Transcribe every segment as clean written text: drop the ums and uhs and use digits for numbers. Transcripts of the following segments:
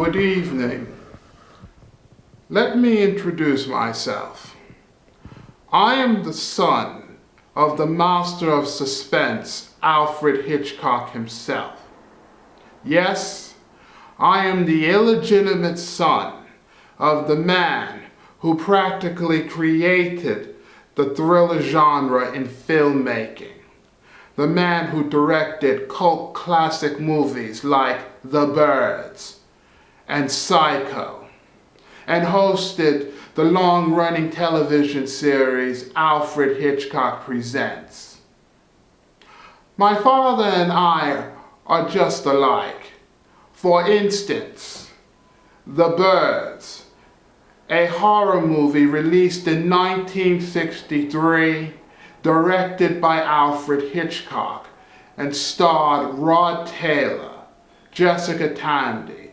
Good evening. Let me introduce myself. I am the son of the master of suspense, Alfred Hitchcock himself. Yes, I am the illegitimate son of the man who practically created the thriller genre in filmmaking. The man who directed cult classic movies like The Birds and Psycho, and hosted the long-running television series Alfred Hitchcock Presents. My father and I are just alike. For instance, The Birds, a horror movie released in 1963, directed by Alfred Hitchcock, and starred Rod Taylor, Jessica Tandy,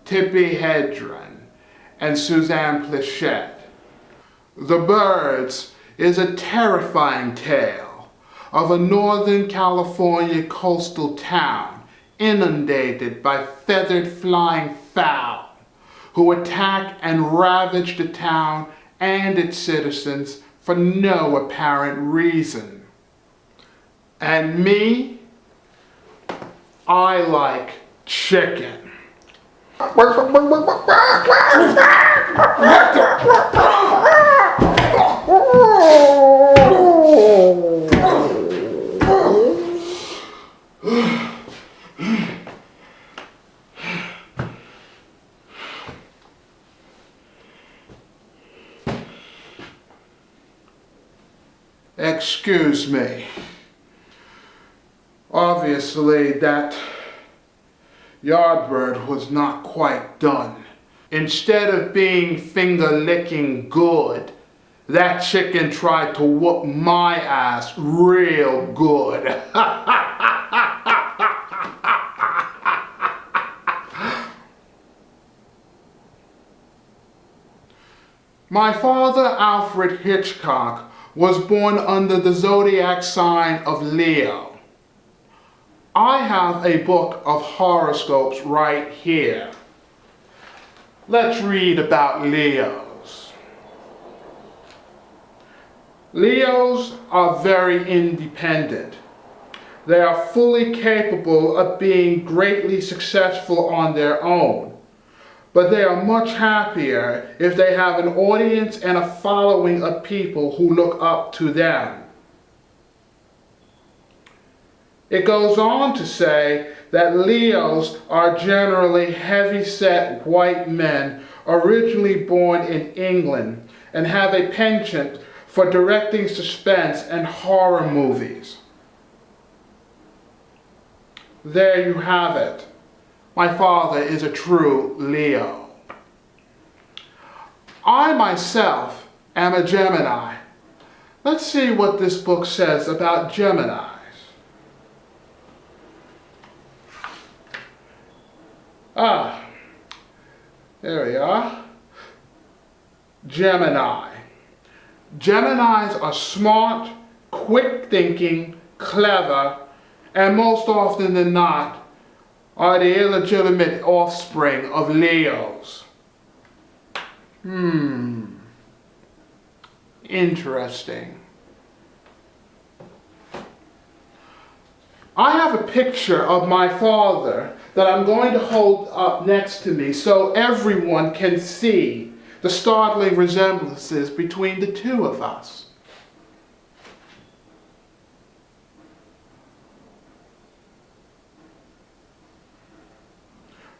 Tippi Hedren, and Suzanne Pleshette. The Birds is a terrifying tale of a Northern California coastal town inundated by feathered flying fowl who attack and ravage the town and its citizens for no apparent reason. And me, I like chicken. Excuse me. Obviously, that Yardbird was not quite done. Instead of being finger-licking good, that chicken tried to whoop my ass real good. My father, Alfred Hitchcock, was born under the Zodiac sign of Leo. I have a book of horoscopes right here. Let's read about Leos. Leos are very independent. They are fully capable of being greatly successful on their own, but they are much happier if they have an audience and a following of people who look up to them. It goes on to say that Leos are generally heavy-set white men originally born in England and have a penchant for directing suspense and horror movies. There you have it. My father is a true Leo. I myself am a Gemini. Let's see what this book says about Geminis. There we are. Gemini. Geminis are smart, quick-thinking, clever, and most often than not, are the illegitimate offspring of Leos. Interesting. I have a picture of my father that I'm going to hold up next to me so everyone can see the startling resemblances between the two of us.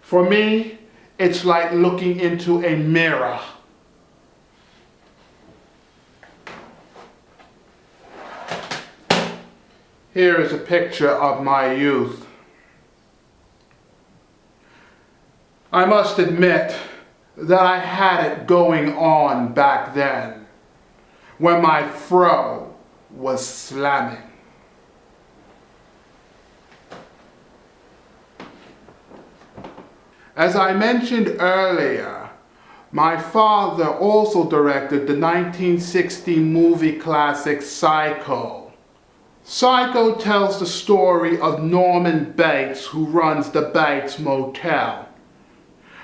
For me, it's like looking into a mirror. Here is a picture of my youth. I must admit that I had it going on back then, when my fro was slamming. As I mentioned earlier, my father also directed the 1960 movie classic Psycho. Psycho tells the story of Norman Bates, who runs the Bates Motel.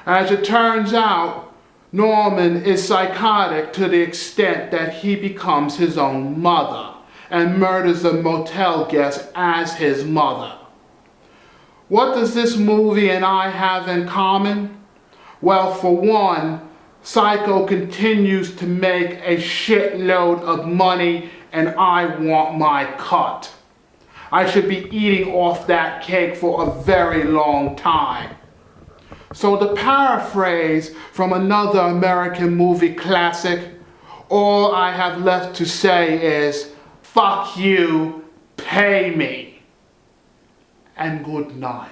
As it turns out, Norman is psychotic to the extent that he becomes his own mother and murders a motel guest as his mother. What does this movie and I have in common? Well, for one, Psycho continues to make a shitload of money and I want my cut. I should be eating off that cake for a very long time. So to paraphrase from another American movie classic, all I have left to say is, fuck you, pay me, and good night.